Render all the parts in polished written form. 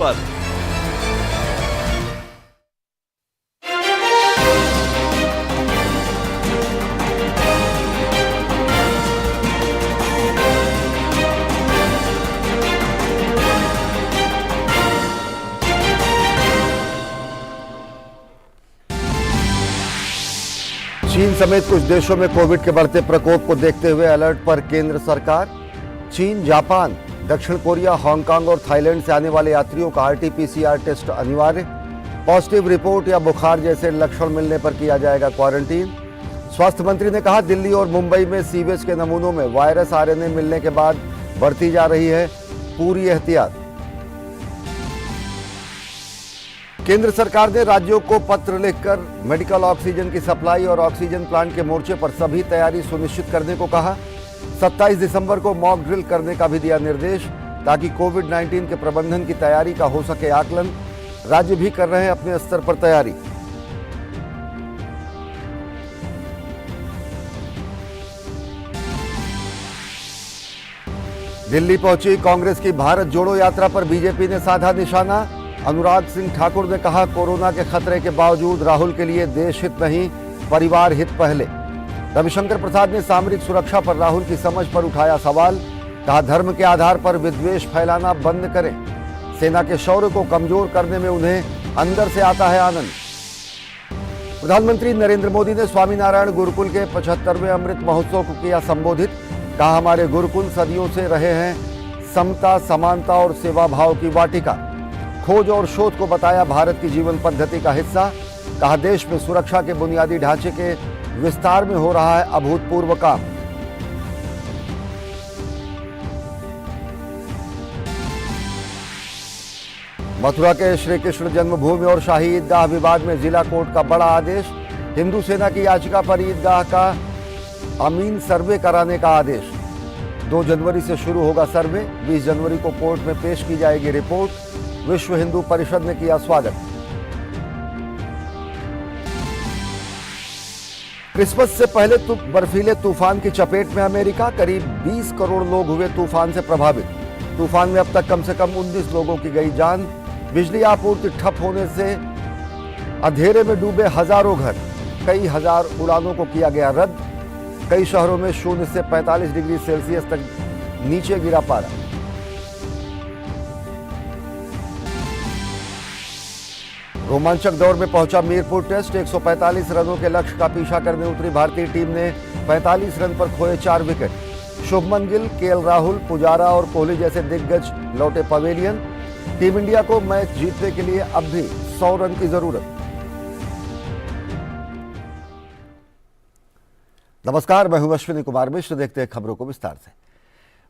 चीन समेत कुछ देशों में कोविड के बढ़ते प्रकोप को देखते हुए अलर्ट पर केंद्र सरकार। चीन, जापान, दक्षिण कोरिया, हांगकांग और थाईलैंड से आने वाले यात्रियों का आरटी-पीसीआर टेस्ट अनिवार्य। पॉजिटिव रिपोर्ट या बुखार जैसे लक्षण मिलने पर किया जाएगा क्वारंटीन। स्वास्थ्य मंत्री ने कहा, दिल्ली और मुंबई में सीवेज के नमूनों में वायरस आरएनए मिलने के बाद बढ़ती जा रही है पूरी एहतियात। केंद्र सरकार ने राज्यों को पत्र लिखकर मेडिकल ऑक्सीजन की सप्लाई और ऑक्सीजन प्लांट के मोर्चे पर सभी तैयारी सुनिश्चित करने को कहा। 27 दिसंबर को मॉक ड्रिल करने का भी दिया निर्देश, ताकि कोविड-19 के प्रबंधन की तैयारी का हो सके आकलन। राज्य भी कर रहे हैं अपने स्तर पर तैयारी। दिल्ली पहुंची कांग्रेस की भारत जोड़ो यात्रा पर बीजेपी ने साधा निशाना। अनुराग सिंह ठाकुर ने कहा, कोरोना के खतरे के बावजूद राहुल के लिए देश हित नहीं, परिवार हित पहले। रविशंकर प्रसाद ने सामरिक सुरक्षा पर राहुल की समझ पर उठाया सवाल। कहा, धर्म के आधार पर विद्वेष फैलाना बंद करें। सेना के शौर्य को कमजोर करने में उन्हें अंदर से आता है आनंद। प्रधानमंत्री नरेंद्र मोदी ने स्वामीनारायण गुरुकुल के 75वें अमृत महोत्सव को किया संबोधित। कहा, हमारे गुरुकुल सदियों से रहे हैं समता, समानता और सेवा भाव की वाटिका। खोज और शोध को बताया भारत की जीवन पद्धति का हिस्सा। कहा, देश में सुरक्षा के बुनियादी ढांचे के विस्तार में हो रहा है अभूतपूर्व काम। मथुरा के श्री कृष्ण जन्मभूमि और शाही ईदगाह विवाद में जिला कोर्ट का बड़ा आदेश। हिंदू सेना की याचिका पर ईदगाह का अमीन सर्वे कराने का आदेश। 2 जनवरी से शुरू होगा सर्वे। 20 जनवरी को कोर्ट में पेश की जाएगी रिपोर्ट। विश्व हिंदू परिषद ने किया स्वागत। क्रिसमस से पहले बर्फीले तूफान की चपेट में अमेरिका। करीब 20 करोड़ लोग हुए तूफान से प्रभावित। तूफान में अब तक कम से कम 19 लोगों की गई जान। बिजली आपूर्ति ठप होने से अंधेरे में डूबे हजारों घर। कई हजार उड़ानों को किया गया रद्द। कई शहरों में 0 से 45 डिग्री सेल्सियस तक नीचे गिरा पारा। रोमांचक दौर में पहुंचा मीरपुर टेस्ट। 145 रनों के लक्ष्य का पीछा करने उतरी भारतीय टीम ने 45 रन पर खोए 4 विकेट। शुभमन गिल, केएल राहुल, पुजारा और कोहली जैसे दिग्गज लौटे पवेलियन। टीम इंडिया को मैच जीतने के लिए अब भी 100 रन की जरूरत। नमस्कार, मैं हूं अश्विनी कुमार मिश्र। देखते हैं खबरों को विस्तार से।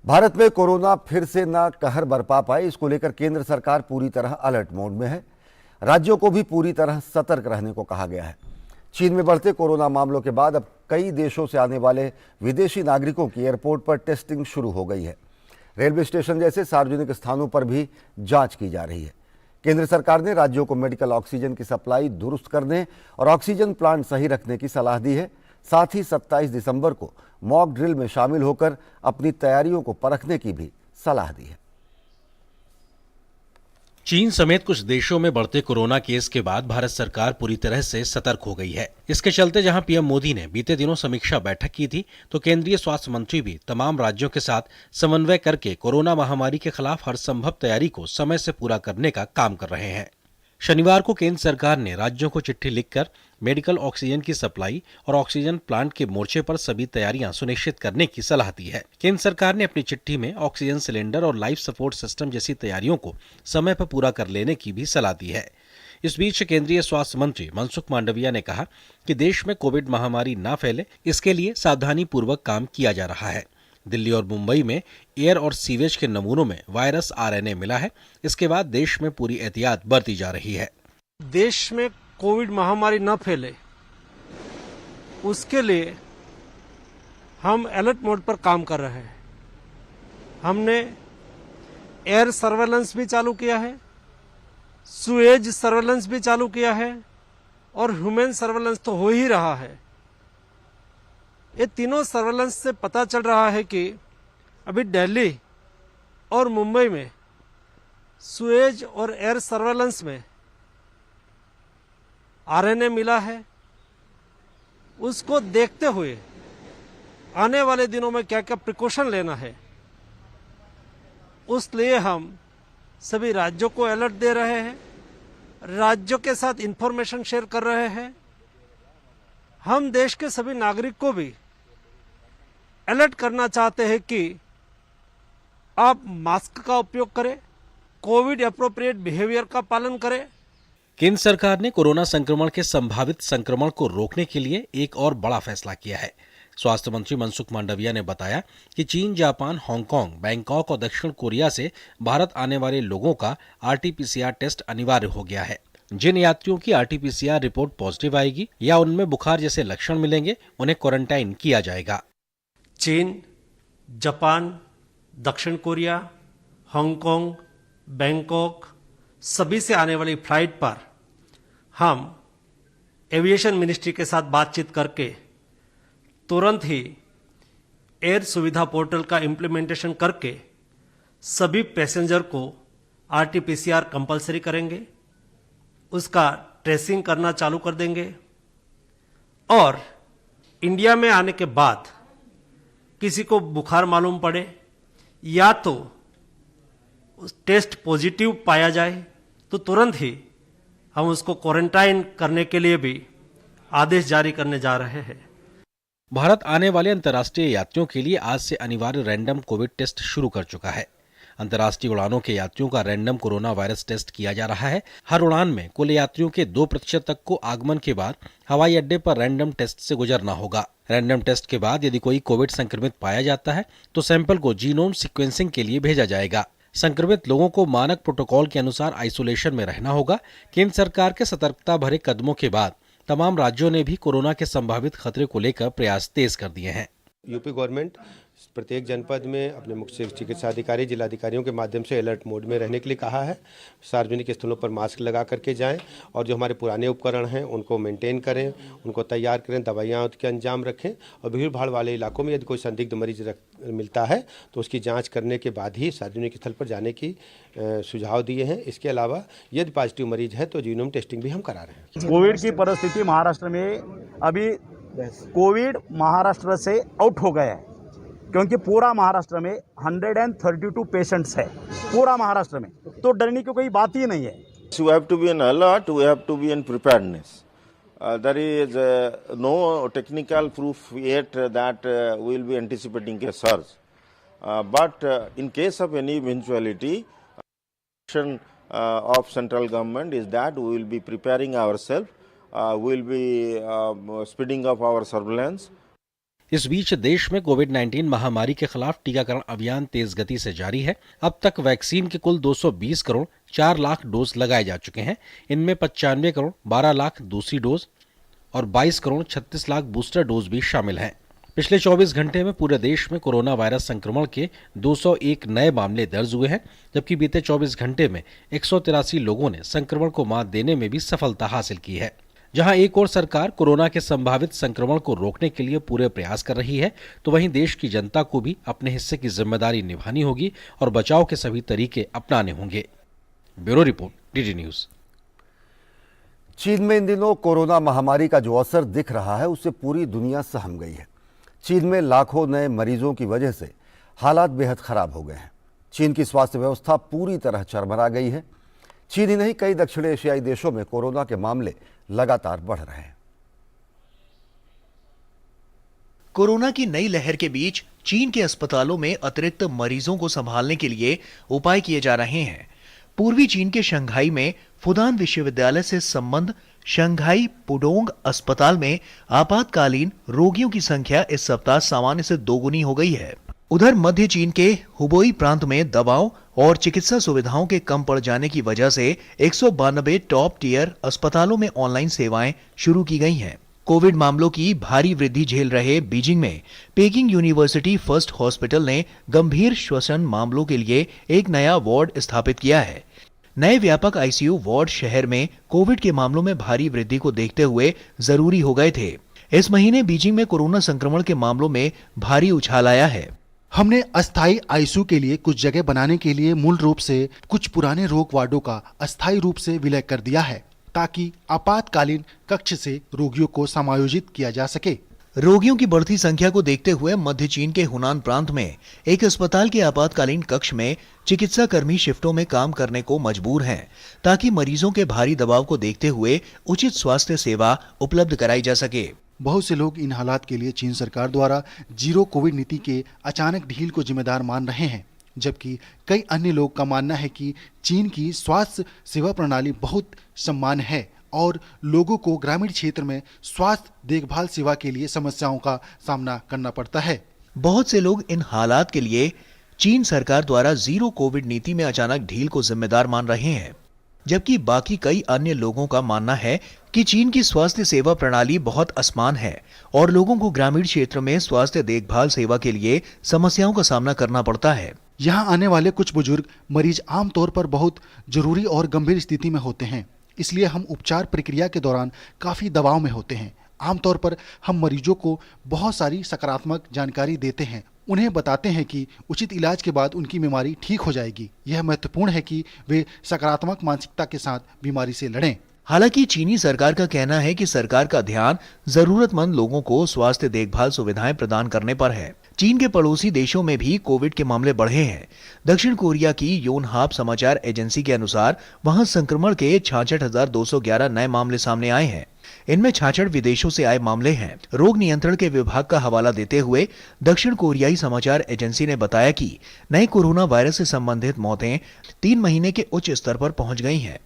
भारत में कोरोना फिर से न कहर बरपा पाए, इसको लेकर केंद्र सरकार पूरी तरह अलर्ट मोड में है। राज्यों को भी पूरी तरह सतर्क रहने को कहा गया है। चीन में बढ़ते कोरोना मामलों के बाद अब कई देशों से आने वाले विदेशी नागरिकों की एयरपोर्ट पर टेस्टिंग शुरू हो गई है। रेलवे स्टेशन जैसे सार्वजनिक स्थानों पर भी जांच की जा रही है। केंद्र सरकार ने राज्यों को मेडिकल ऑक्सीजन की सप्लाई दुरुस्त करने और ऑक्सीजन प्लांट सही रखने की सलाह दी है। साथ ही 27 दिसंबर को मॉक ड्रिल में शामिल होकर अपनी तैयारियों को परखने की भी सलाह दी है। चीन समेत कुछ देशों में बढ़ते कोरोना केस के बाद भारत सरकार पूरी तरह से सतर्क हो गई है। इसके चलते जहां पीएम मोदी ने बीते दिनों समीक्षा बैठक की थी, तो केंद्रीय स्वास्थ्य मंत्री भी तमाम राज्यों के साथ समन्वय करके कोरोना महामारी के खिलाफ हर संभव तैयारी को समय से पूरा करने का काम कर रहे हैं। शनिवार को केंद्र सरकार ने राज्यों को चिट्ठी लिखकर मेडिकल ऑक्सीजन की सप्लाई और ऑक्सीजन प्लांट के मोर्चे पर सभी तैयारियां सुनिश्चित करने की सलाह दी है। केंद्र सरकार ने अपनी चिट्ठी में ऑक्सीजन सिलेंडर और लाइफ सपोर्ट सिस्टम जैसी तैयारियों को समय पर पूरा कर लेने की भी सलाह दी है। इस बीच केंद्रीय स्वास्थ्य मंत्री मनसुख मांडविया ने कहा कि देश में कोविड महामारी न फैले, इसके लिए सावधानी पूर्वक काम किया जा रहा है। दिल्ली और मुंबई में एयर और सीवेज के नमूनों में वायरस आरएनए मिला है। इसके बाद देश में पूरी एहतियात बरती जा रही है। देश में कोविड महामारी न फैले, उसके लिए हम अलर्ट मोड पर काम कर रहे हैं। हमने एयर सर्वेलेंस भी चालू किया है, सुएज सर्वेलेंस भी चालू किया है और ह्यूमन सर्वेलेंस तो हो ही रहा है। ये तीनों सर्वेलेंस से पता चल रहा है कि अभी दिल्ली और मुंबई में सुएज और एयर सर्वेलेंस में आरएनए मिला है, उसको देखते हुए आने वाले दिनों में क्या क्या प्रिकॉशन लेना है, उस लिए हम सभी राज्यों को अलर्ट दे रहे हैं, राज्यों के साथ इंफॉर्मेशन शेयर कर रहे हैं। हम देश के सभी नागरिक को भी अलर्ट करना चाहते हैं कि आप मास्क का उपयोग करें, कोविड एप्रोप्रिएट बिहेवियर का पालन करें। केंद्र सरकार ने कोरोना संक्रमण के संभावित संक्रमण को रोकने के लिए एक और बड़ा फैसला किया है। स्वास्थ्य मंत्री मनसुख मांडविया ने बताया कि चीन, जापान, हांगकांग, बैंकॉक और दक्षिण कोरिया से भारत आने वाले लोगों का आरटीपीसीआर टेस्ट अनिवार्य हो गया है। जिन यात्रियों की आरटीपीसीआर रिपोर्ट पॉजिटिव आएगी या उनमें बुखार जैसे लक्षण मिलेंगे, उन्हें क्वारंटाइन किया जाएगा। चीन, जापान, दक्षिण कोरिया, हांगकांग, बैंकॉक सभी से आने वाली फ्लाइट पर हम एविएशन मिनिस्ट्री के साथ बातचीत करके तुरंत ही एयर सुविधा पोर्टल का इम्प्लीमेंटेशन करके सभी पैसेंजर को आरटीपीसीआर कंपलसरी करेंगे, उसका ट्रेसिंग करना चालू कर देंगे और इंडिया में आने के बाद किसी को बुखार मालूम पड़े या तो टेस्ट पॉजिटिव पाया जाए तो तुरंत ही हम उसको क्वारंटाइन करने के लिए भी आदेश जारी करने जा रहे हैं। भारत आने वाले अंतर्राष्ट्रीय यात्रियों के लिए आज से अनिवार्य रैंडम कोविड टेस्ट शुरू कर चुका है। अंतर्राष्ट्रीय उड़ानों के यात्रियों का रैंडम कोरोना वायरस टेस्ट किया जा रहा है। हर उड़ान में कुल यात्रियों के 2% तक को आगमन के बाद हवाई अड्डे पर रैंडम टेस्ट से गुजरना होगा। रैंडम टेस्ट के बाद यदि कोई कोविड संक्रमित पाया जाता है तो सैंपल को जीनोम सीक्वेंसिंग के लिए भेजा जाएगा। संक्रमित लोगों को मानक प्रोटोकॉल के अनुसार आइसोलेशन में रहना होगा। केंद्र सरकार के सतर्कता भरे कदमों के बाद तमाम राज्यों ने भी कोरोना के संभावित खतरे को लेकर प्रयास तेज कर दिए हैं। यूपी गवर्नमेंट प्रत्येक जनपद में अपने मुख्य चिकित्सा अधिकारी, जिलाधिकारियों के माध्यम से अलर्ट मोड में रहने के लिए कहा है। सार्वजनिक स्थलों पर मास्क लगा करके जाएं और जो हमारे पुराने उपकरण हैं उनको मेंटेन करें, उनको तैयार करें, दवाइयाँ के अंजाम रखें और भीड़ भाड़ वाले इलाकों में यदि कोई संदिग्ध मरीज मिलता है तो उसकी जाँच करने के बाद ही सार्वजनिक स्थल पर जाने की सुझाव दिए हैं। इसके अलावा यदि पॉजिटिव मरीज है तो जीनोम टेस्टिंग भी हम करा रहे हैं। कोविड की परिस्थिति महाराष्ट्र में अभी कोविड महाराष्ट्र से आउट हो गया है क्योंकि पूरा महाराष्ट्र में 132 पेशेंट्स है पूरा महाराष्ट्र में, तो डरने की कोई बात ही नहीं है। We have to be on alert, we have to be in preparedness. There is no technical proof yet that we will be anticipating a surge. But in case of any eventuality, action of central government is that we will be preparing ourselves, we will be speeding up our surveillance. इस बीच देश में कोविड-19 महामारी के खिलाफ टीकाकरण अभियान तेज गति से जारी है। अब तक वैक्सीन के कुल 220 करोड़ 4 लाख डोज लगाए जा चुके हैं। इनमें 95 करोड़ 12 लाख दूसरी डोज और 22 करोड़ 36 लाख बूस्टर डोज भी शामिल हैं। पिछले 24 घंटे में पूरे देश में कोरोना वायरस संक्रमण के 201 नए मामले दर्ज हुए हैं, जबकि बीते 24 घंटे में 183 लोगों ने संक्रमण को मात देने में भी सफलता हासिल की है। जहां एक ओर सरकार कोरोना के संभावित संक्रमण को रोकने के लिए पूरे प्रयास कर रही है, तो वहीं देश की जनता को भी अपने हिस्से की जिम्मेदारी निभानी होगी और बचाव के सभी तरीके अपनाने होंगे। Bureau report, DD news. चीन में इन दिनों कोरोना महामारी का जो असर दिख रहा है उससे पूरी दुनिया सहम गई है। चीन में लाखों नए मरीजों की वजह से हालात बेहद खराब हो गए हैं। चीन की स्वास्थ्य व्यवस्था पूरी तरह चरमरा गई है। चीन ही नहीं, कई दक्षिण एशियाई देशों में कोरोना के मामले लगातार बढ़ रहे हैं। कोरोना की नई लहर के बीच चीन के अस्पतालों में अतिरिक्त मरीजों को संभालने के लिए उपाय किए जा रहे हैं। पूर्वी चीन के शंघाई में फुदान विश्वविद्यालय से संबंध शंघाई पुडोंग अस्पताल में आपातकालीन रोगियों की संख्या इस सप्ताह सामान्य से दोगुनी हो गई है। उधर मध्य चीन के हुबोई प्रांत में दवाओं और चिकित्सा सुविधाओं के कम पड़ जाने की वजह से 192 टॉप टियर अस्पतालों में ऑनलाइन सेवाएं शुरू की गई हैं। कोविड मामलों की भारी वृद्धि झेल रहे बीजिंग में पेकिंग यूनिवर्सिटी फर्स्ट हॉस्पिटल ने गंभीर श्वसन मामलों के लिए एक नया वार्ड स्थापित किया है। नए व्यापक आईसीयू वार्ड शहर में कोविड के मामलों में भारी वृद्धि को देखते हुए जरूरी हो गए थे। इस महीने बीजिंग में कोरोना संक्रमण के मामलों में भारी उछाल आया है। हमने अस्थायी आईसीयू के लिए कुछ जगह बनाने के लिए मूल रूप से कुछ पुराने रोग वार्डों का अस्थायी रूप से विलय कर दिया है ताकि आपातकालीन कक्ष से रोगियों को समायोजित किया जा सके। रोगियों की बढ़ती संख्या को देखते हुए मध्य चीन के हुनान प्रांत में एक अस्पताल के आपातकालीन कक्ष में चिकित्सा कर्मी शिफ्टों में काम करने को मजबूर हैं ताकि मरीजों के भारी दबाव को देखते हुए उचित स्वास्थ्य सेवा उपलब्ध कराई जा सके। बहुत से लोग इन हालात के लिए चीन सरकार द्वारा जीरो कोविड नीति के अचानक ढील को जिम्मेदार मान रहे हैं, जबकि कई अन्य लोग का मानना है कि चीन की स्वास्थ्य सेवा प्रणाली बहुत सम्मान है और लोगों को ग्रामीण क्षेत्र में स्वास्थ्य देखभाल सेवा के लिए समस्याओं का सामना करना पड़ता है। बहुत से लोग इन हालात के लिए चीन सरकार द्वारा जीरो कोविड नीति में अचानक ढील को जिम्मेदार मान रहे हैं, जबकि बाकी कई अन्य लोगों का मानना है कि चीन की स्वास्थ्य सेवा प्रणाली बहुत असमान है और लोगों को ग्रामीण क्षेत्र में स्वास्थ्य देखभाल सेवा के लिए समस्याओं का सामना करना पड़ता है। यहाँ आने वाले कुछ बुजुर्ग मरीज आमतौर पर बहुत जरूरी और गंभीर स्थिति में होते हैं, इसलिए हम उपचार प्रक्रिया के दौरान काफ़ी दबाव में होते हैं। आमतौर पर हम मरीजों को बहुत सारी सकारात्मक जानकारी देते हैं, उन्हें बताते हैं कि उचित इलाज के बाद उनकी बीमारी ठीक हो जाएगी। यह महत्वपूर्ण है कि वे सकारात्मक मानसिकता के साथ बीमारी से लड़ें। हालांकि चीनी सरकार का कहना है कि सरकार का ध्यान जरूरतमंद लोगों को स्वास्थ्य देखभाल सुविधाएं प्रदान करने पर है। चीन के पड़ोसी देशों में भी कोविड के मामले बढ़े हैं। दक्षिण कोरिया की योनहाप समाचार एजेंसी के अनुसार वहां संक्रमण के 66,211 नए मामले सामने आए हैं। इनमें 66 विदेशों से आए मामले हैं। रोग नियंत्रण के विभाग का हवाला देते हुए दक्षिण कोरियाई समाचार एजेंसी ने बताया कि नए कोरोना वायरस से संबंधित मौतें 3 महीने के उच्च स्तर पर पहुंच गई हैं,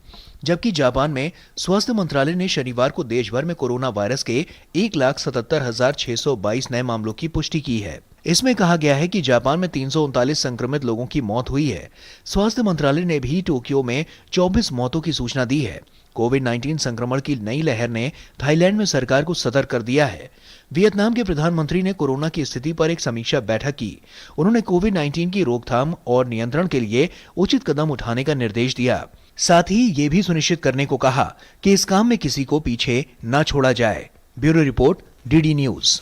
जबकि जापान में स्वास्थ्य मंत्रालय ने शनिवार को देश भर में कोरोना वायरस के 1,77,622 नए मामलों की पुष्टि की है। इसमें कहा गया है कि जापान में 339 संक्रमित लोगों की मौत हुई है। स्वास्थ्य मंत्रालय ने भी टोक्यो में 24 मौतों की सूचना दी है। कोविड-19 संक्रमण की नई लहर ने थाईलैंड में सरकार को सतर्क कर दिया है। वियतनाम के प्रधानमंत्री ने कोरोना की स्थिति पर एक समीक्षा बैठक की। उन्होंने कोविड-19 की रोकथाम और नियंत्रण के लिए उचित कदम उठाने का निर्देश दिया। साथ ही ये भी सुनिश्चित करने को कहा कि इस काम में किसी को पीछे न छोड़ा जाए। Bureau report, DD news.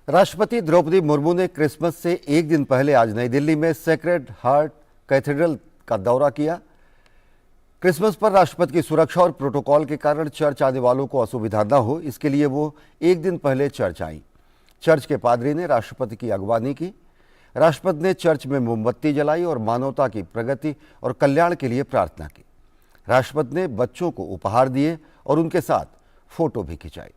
राष्ट्रपति द्रौपदी मुर्मू ने क्रिसमस से एक दिन पहले आज नई दिल्ली में सेक्रेड हार्ट कैथेड्रल का दौरा किया। क्रिसमस पर राष्ट्रपति की सुरक्षा और प्रोटोकॉल के कारण चर्च आने वालों को असुविधा न हो, इसके लिए वो एक दिन पहले चर्च आईं। चर्च के पादरी ने राष्ट्रपति की अगवानी की। राष्ट्रपति ने चर्च में मोमबत्ती जलाई और मानवता की प्रगति और कल्याण के लिए प्रार्थना की। राष्ट्रपति ने बच्चों को उपहार दिए और उनके साथ फोटो भी खिंचाई।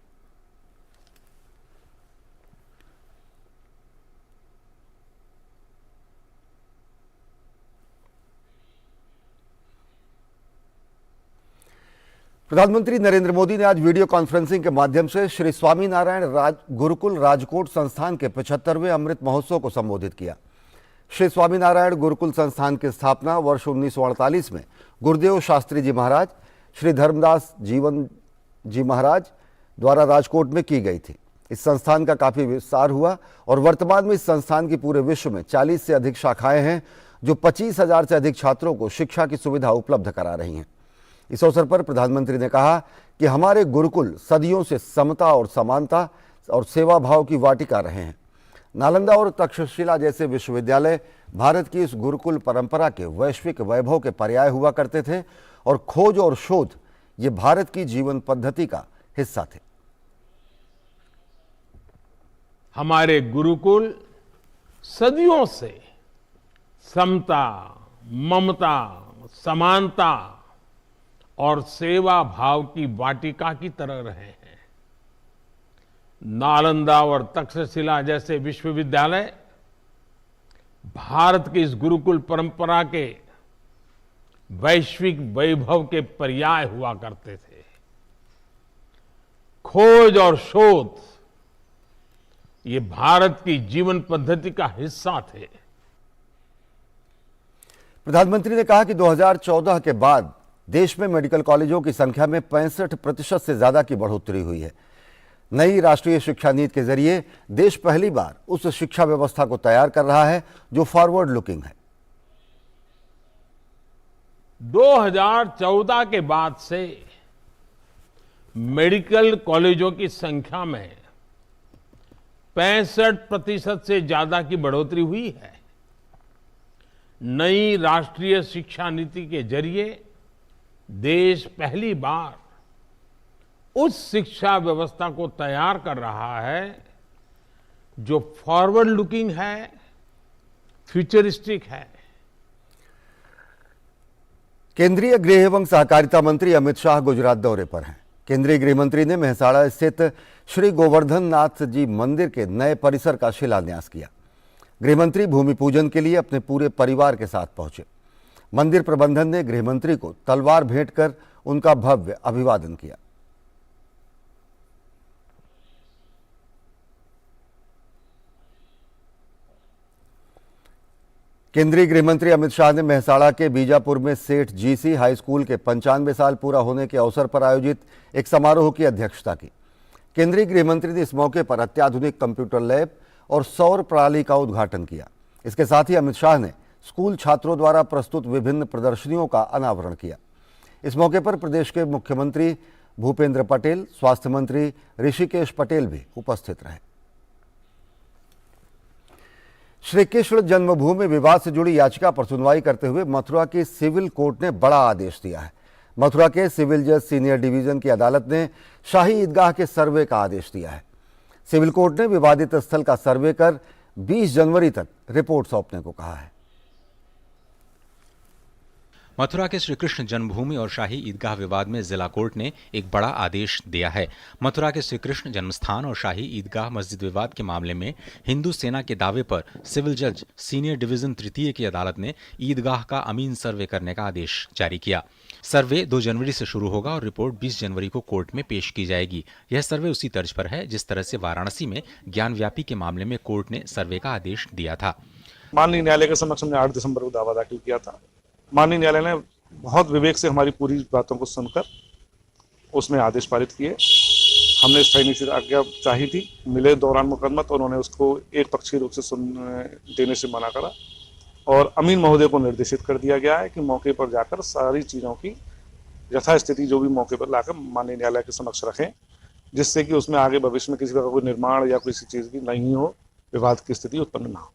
प्रधानमंत्री नरेंद्र मोदी ने आज वीडियो कॉन्फ्रेंसिंग के माध्यम से श्री स्वामीनारायण गुरुकुल राजकोट संस्थान के 75वें अमृत महोत्सव को संबोधित किया। श्री स्वामीनारायण गुरुकुल संस्थान की स्थापना वर्ष 1948 में गुरुदेव शास्त्री जी महाराज, श्री धर्मदास जीवन जी महाराज द्वारा राजकोट में की गई थी। इस संस्थान का काफ़ी विस्तार हुआ और वर्तमान में इस संस्थान की पूरे विश्व में 40 से अधिक शाखाएं हैं, जो 25,000 से अधिक छात्रों को शिक्षा की सुविधा उपलब्ध करा रही हैं। इस अवसर पर प्रधानमंत्री ने कहा कि हमारे गुरुकुल सदियों से समता और समानता और सेवा भाव की वाटिका रहे हैं। नालंदा और तक्षशिला जैसे विश्वविद्यालय भारत की इस गुरुकुल परंपरा के वैश्विक वैभव के पर्याय हुआ करते थे और खोज और शोध ये भारत की जीवन पद्धति का हिस्सा थे। हमारे गुरुकुल सदियों से समता, ममता, समानता और सेवा भाव की वाटिका की तरह रहे हैं। नालंदा और तक्षशिला जैसे विश्वविद्यालय भारत की इस गुरुकुल परंपरा के वैश्विक वैभव के पर्याय हुआ करते थे। खोज और शोध ये भारत की जीवन पद्धति का हिस्सा थे। प्रधानमंत्री ने कहा कि 2014 के बाद देश में मेडिकल कॉलेजों की संख्या में 65% से ज्यादा की बढ़ोतरी हुई है। नई राष्ट्रीय शिक्षा नीति के जरिए देश पहली बार उस शिक्षा व्यवस्था को तैयार कर रहा है जो फॉरवर्ड लुकिंग है। 2014 के बाद से मेडिकल कॉलेजों की संख्या में 65% से ज्यादा की बढ़ोतरी हुई है। नई राष्ट्रीय शिक्षा नीति के जरिए देश पहली बार उस शिक्षा व्यवस्था को तैयार कर रहा है जो फॉरवर्ड लुकिंग है, फ्यूचरिस्टिक है। केंद्रीय गृह एवं सहकारिता मंत्री अमित शाह गुजरात दौरे पर हैं। केंद्रीय गृह मंत्री ने मेहसाणा स्थित श्री गोवर्धन नाथ जी मंदिर के नए परिसर का शिलान्यास किया। गृह मंत्री भूमि पूजन के लिए अपने पूरे परिवार के साथ पहुंचे। मंदिर प्रबंधन ने गृह मंत्री को तलवार भेंट कर उनका भव्य अभिवादन किया। केंद्रीय गृह मंत्री अमित शाह ने मेहसाणा के बीजापुर में सेठ जीसी हाई स्कूल के 95 साल पूरा होने के अवसर पर आयोजित एक समारोह की अध्यक्षता की। केंद्रीय गृह मंत्री ने इस मौके पर अत्याधुनिक कंप्यूटर लैब और सौर प्रणाली का उद्घाटन किया। इसके साथ ही अमित शाह ने स्कूल छात्रों द्वारा प्रस्तुत विभिन्न प्रदर्शनियों का अनावरण किया। इस मौके पर प्रदेश के मुख्यमंत्री भूपेंद्र पटेल, स्वास्थ्य मंत्री ऋषिकेश पटेल भी उपस्थित रहे। श्री कृष्ण जन्मभूमि विवाद से जुड़ी याचिका पर सुनवाई करते हुए मथुरा की सिविल कोर्ट ने बड़ा आदेश दिया है। मथुरा के सिविल जज सीनियर डिवीजन की अदालत ने शाही ईदगाह के सर्वे का आदेश दिया है। सिविल कोर्ट ने विवादित स्थल का सर्वे कर 20 जनवरी तक रिपोर्ट सौंपने को कहा है। मथुरा के श्री कृष्ण जन्मभूमि और शाही ईदगाह विवाद में जिला कोर्ट ने एक बड़ा आदेश दिया है। मथुरा के श्री कृष्ण जन्मस्थान और शाही ईदगाह मस्जिद विवाद के मामले में हिंदू सेना के दावे पर सिविल जज सीनियर डिवीजन तृतीय की अदालत ने ईदगाह का अमीन सर्वे करने का आदेश जारी किया। सर्वे 2 जनवरी से शुरू होगा और रिपोर्ट 20 जनवरी को कोर्ट में पेश की जाएगी। यह सर्वे उसी तर्ज पर है जिस तरह से वाराणसी में ज्ञानव्यापी के मामले में कोर्ट ने सर्वे का आदेश दिया था। माननीय न्यायालय के समक्ष हमने 8 दिसंबर को दावा दाखिल किया था। माननीय न्यायालय ने बहुत विवेक से हमारी पूरी बातों को सुनकर उसमें आदेश पारित किए। हमने स्थायी निश्चित आज्ञा चाही थी, मिले दौरान मुकदमा, तो उन्होंने उसको एक पक्षीय रूप से देने से मना करा और अमीन महोदय को निर्देशित कर दिया गया है कि मौके पर जाकर सारी चीज़ों की यथास्थिति जो भी मौके पर लाकर माननीय न्यायालय के समक्ष रखें, जिससे कि उसमें आगे भविष्य में किसी प्रकार कोई निर्माण या किसी चीज़ की नहीं हो, विवाद की स्थिति उत्पन्न ना हो।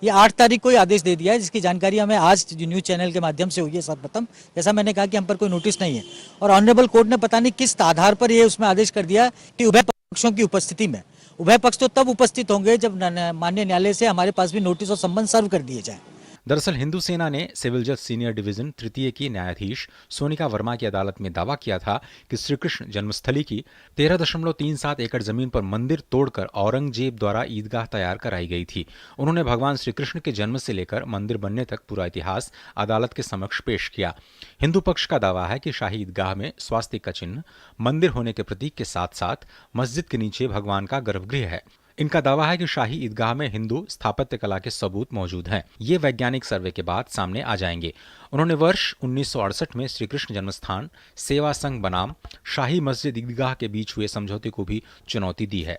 ये 8 तारीख को ही आदेश दे दिया है, जिसकी जानकारी हमें आज न्यूज चैनल के माध्यम से हुई है सर्वप्रथम। जैसा मैंने कहा कि हम पर कोई नोटिस नहीं है और ऑनरेबल कोर्ट ने पता नहीं किस आधार पर ये उसमें आदेश कर दिया कि उभय पक्षों की उपस्थिति में। उभय पक्ष तो तब उपस्थित होंगे जब माननीय न्यायालय से हमारे पास भी नोटिस और संबंध सर्व कर दिए जाए। दरअसल हिंदू सेना ने सिविल जज सीनियर डिवीजन तृतीय की न्यायाधीश सोनिका वर्मा की अदालत में दावा किया था कि श्री कृष्ण जन्मस्थली की 13.37 एकड़ जमीन पर मंदिर तोड़कर औरंगजेब द्वारा ईदगाह तैयार कराई गई थी। उन्होंने भगवान श्री कृष्ण के जन्म से लेकर मंदिर बनने तक पूरा इतिहास अदालत के समक्ष पेश किया। हिंदू पक्ष का दावा है कि शाही ईदगाह में स्वास्तिक का चिन्ह मंदिर होने के प्रतीक के साथ साथ मस्जिद के नीचे भगवान का गर्भगृह है। इनका दावा है कि शाही ईदगाह में हिंदू स्थापत्य कला के सबूत मौजूद हैं। ये वैज्ञानिक सर्वे के बाद सामने आ जाएंगे। उन्होंने वर्ष 1968 में श्री कृष्ण जन्मस्थान सेवा संघ बनाम शाही मस्जिद ईदगाह के बीच हुए समझौते को भी चुनौती दी है।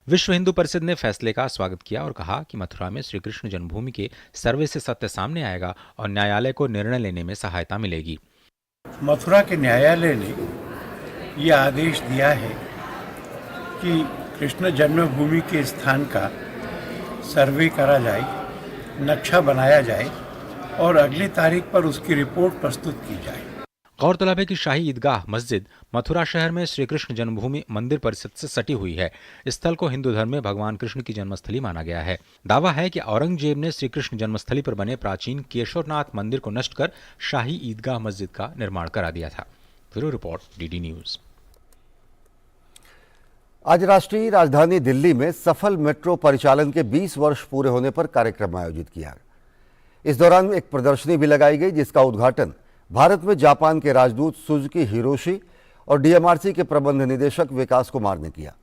विश्व हिंदू परिषद ने फैसले का स्वागत किया और कहा कि मथुरा में श्री कृष्ण जन्मभूमि के सर्वे से सत्य सामने आएगा और न्यायालय को निर्णय लेने में सहायता मिलेगी। मथुरा के न्यायालय ने यह आदेश दिया है कि कृष्ण जन्मभूमि के स्थान का सर्वे करा जाए, नक्शा बनाया जाए और अगली तारीख पर उसकी रिपोर्ट प्रस्तुत की जाए। गौरतलब है कि शाही ईदगाह मस्जिद मथुरा शहर में श्री कृष्ण जन्मभूमि मंदिर परिसर से सटी हुई है। इस स्थल को हिंदू धर्म में भगवान कृष्ण की जन्मस्थली माना गया है। दावा है कि औरंगजेब ने श्री कृष्ण जन्मस्थली पर बने प्राचीन केशवनाथ मंदिर को नष्ट कर शाही ईदगाह मस्जिद का निर्माण करा दिया था। Bureau report, DD news. आज राष्ट्रीय राजधानी दिल्ली में सफल मेट्रो परिचालन के 20 वर्ष पूरे होने पर कार्यक्रम आयोजित किया। इस दौरान एक प्रदर्शनी भी लगाई गई जिसका उद्घाटन भारत में जापान के राजदूत सुजुकी हिरोशी और डीएमआरसी के प्रबंध निदेशक विकास कुमार ने किया।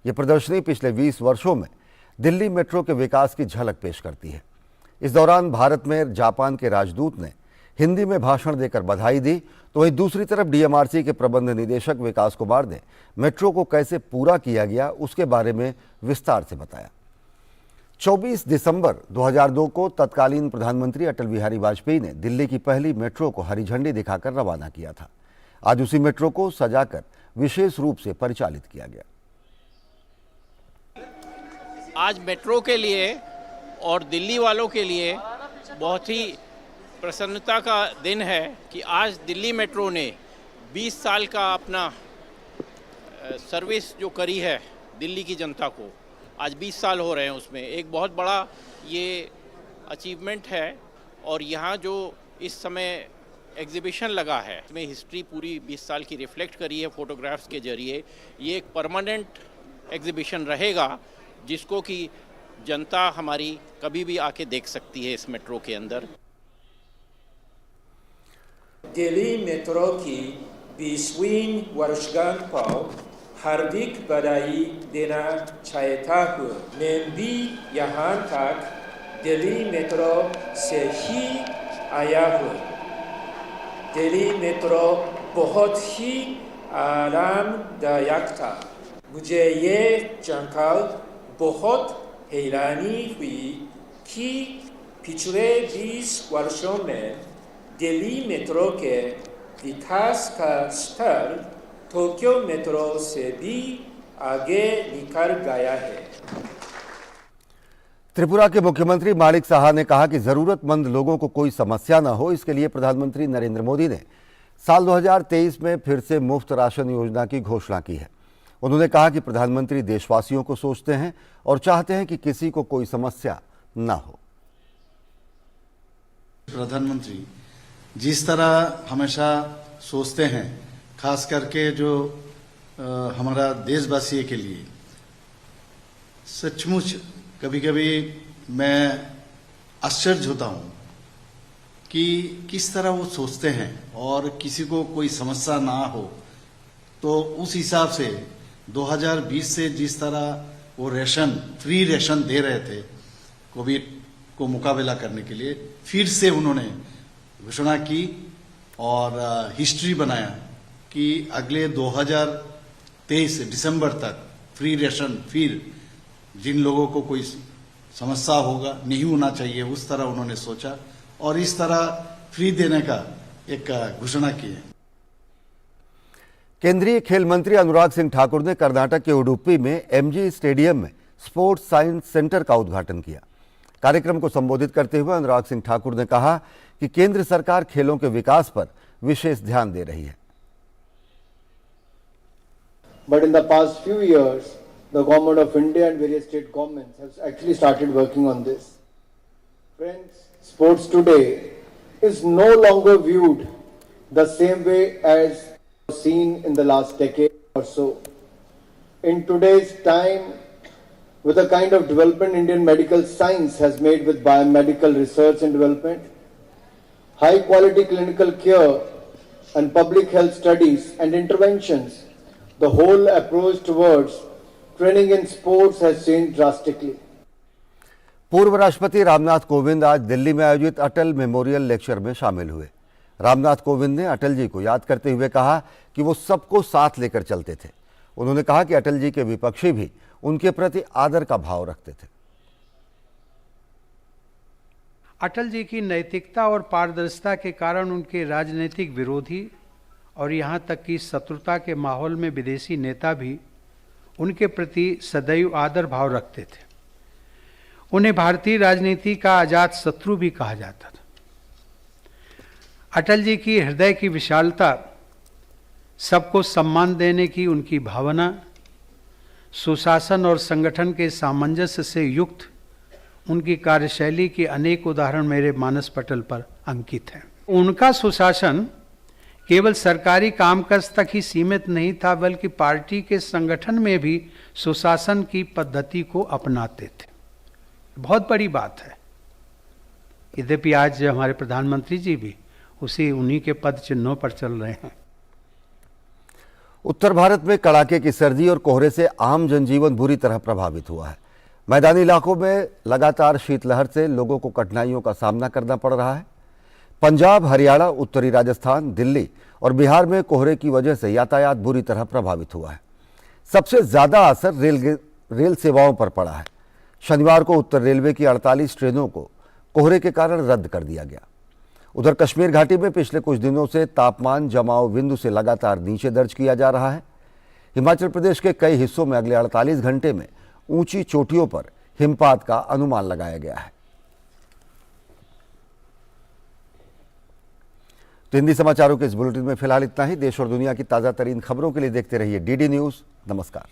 यह प्रदर्शनी पिछले 20 वर्षों में दिल्ली मेट्रो के विकास की झलक पेश करती है। इस दौरान भारत में जापान के राजदूत ने हिंदी में भाषण देकर बधाई दी, तो वहीं दूसरी तरफ डीएमआरसी के प्रबंध निदेशक विकास कुमार ने मेट्रो को कैसे पूरा किया गया उसके बारे में विस्तार से बताया। 24 दिसंबर 2002 को तत्कालीन प्रधानमंत्री अटल बिहारी वाजपेयी ने दिल्ली की पहली मेट्रो को हरी झंडी दिखाकर रवाना किया था। आज उसी मेट्रो को सजाकर विशेष रूप से परिचालित किया गया। आज मेट्रो के लिए और दिल्ली वालों के लिए बहुत ही प्रसन्नता का दिन है कि आज दिल्ली मेट्रो ने 20 साल का अपना सर्विस जो करी है दिल्ली की जनता को, आज 20 साल हो रहे हैं, उसमें एक बहुत बड़ा ये अचीवमेंट है। और यहाँ जो इस समय एग्जीबिशन लगा है इसमें हिस्ट्री पूरी 20 साल की रिफ्लेक्ट करी है फोटोग्राफ्स के जरिए। ये एक परमानेंट एग्जीबिशन रहेगा जिसको कि जनता हमारी कभी भी आके देख सकती है इस मेट्रो के अंदर। दिल्ली मेट्रो की 20वीं वर्षगांठ पर हार्दिक बधाई देना चाहता हूँ। मैं भी यहाँ तक दिल्ली मेट्रो से ही आया हूँ। दिल्ली मेट्रो बहुत ही आरामदायक था। मुझे ये जानकर बहुत हैरानी हुई कि पिछले 20 वर्षों में दिल्ली मेट्रो के विकास का स्तर टोक्यो मेट्रो से भी आगे निकल गया है। त्रिपुरा के मुख्यमंत्री माणिक साहा ने कहा कि जरूरतमंद लोगों को कोई समस्या न हो, इसके लिए प्रधानमंत्री नरेंद्र मोदी ने साल 2023 में फिर से मुफ्त राशन योजना की घोषणा की है। उन्होंने कहा कि प्रधानमंत्री देशवासियों को सोचते हैं और चाहते हैं कि किसी को कोई समस्या न हो। प्रधानमंत्री जिस तरह हमेशा सोचते हैं, खास करके जो हमारा देशवासी के लिए, सचमुच कभी कभी मैं आश्चर्य होता हूँ कि किस तरह वो सोचते हैं और किसी को कोई समस्या ना हो। तो उस हिसाब से 2020 से जिस तरह वो फ्री रेशन दे रहे थे कोविड को मुकाबला करने के लिए, फिर से उन्होंने घोषणा की और हिस्ट्री बनाया कि अगले 2023 दिसंबर तक फ्री रेशन, फिर जिन लोगों को कोई समस्या होगा नहीं होना चाहिए, उस तरह उन्होंने सोचा और इस तरह फ्री देने का एक घोषणा की है। केंद्रीय खेल मंत्री अनुराग सिंह ठाकुर ने कर्नाटक के उडुपी में एमजी स्टेडियम में स्पोर्ट्स साइंस सेंटर का उद्घाटन किया। कार्यक्रम को संबोधित करते हुए अनुराग सिंह ठाकुर ने कहा कि केंद्र सरकार खेलों के विकास पर विशेष ध्यान दे रही है। But in the past few years, the government of India and various state governments have actually started working on this. Friends, sports today is no longer viewed the same way as seen in the last decade or so. In today's time, with the kind of development Indian medical science has made with biomedical research and development, high quality clinical care and public health studies and interventions, the whole approach towards training in sports has changed drastically. पूर्व राष्ट्रपति रामनाथ कोविंद आज दिल्ली में आयोजित अटल memorial lecture में शामिल हुए। रामनाथ कोविंद ने अटल जी को याद करते हुए कहा कि वो सबको साथ लेकर चलते थे। उन्होंने कहा कि अटल जी के विपक्षी भी उनके प्रति आदर का भाव रखते थे। अटल जी की नैतिकता और पारदर्शिता के कारण उनके राजनीतिक विरोधी और यहाँ तक कि शत्रुता के माहौल में विदेशी नेता भी उनके प्रति सदैव आदर भाव रखते थे। उन्हें भारतीय राजनीति का आजाद शत्रु भी कहा जाता था। अटल जी की हृदय की विशालता, सबको सम्मान देने की उनकी भावना, सुशासन और संगठन के सामंजस्य से युक्त उनकी कार्यशैली के अनेक उदाहरण मेरे मानस पटल पर अंकित हैं। उनका सुशासन केवल सरकारी कामकाज तक ही सीमित नहीं था, बल्कि पार्टी के संगठन में भी सुशासन की पद्धति को अपनाते थे। बहुत बड़ी बात है। यद्यपि आज हमारे प्रधानमंत्री जी भी उन्हीं के पद चिन्हों पर चल रहे हैं। उत्तर भारत में कड़ाके की सर्दी और कोहरे से आम जनजीवन बुरी तरह प्रभावित हुआ है। मैदानी इलाकों में लगातार शीतलहर से लोगों को कठिनाइयों का सामना करना पड़ रहा है। पंजाब, हरियाणा, उत्तरी राजस्थान, दिल्ली और बिहार में कोहरे की वजह से यातायात बुरी तरह प्रभावित हुआ है। सबसे ज्यादा असर रेल सेवाओं पर पड़ा है। शनिवार को उत्तर रेलवे की 48 ट्रेनों को कोहरे के कारण रद्द कर दिया गया। उधर कश्मीर घाटी में पिछले कुछ दिनों से तापमान जमाव बिंदु से लगातार नीचे दर्ज किया जा रहा है। हिमाचल प्रदेश के कई हिस्सों में अगले 48 घंटे में ऊंची चोटियों पर हिमपात का अनुमान लगाया गया है। तो हिंदी समाचारों के इस बुलेटिन में फिलहाल इतना ही। देश और दुनिया की ताज़ा तरीन खबरों के लिए देखते रहिए डीडी न्यूज़। नमस्कार।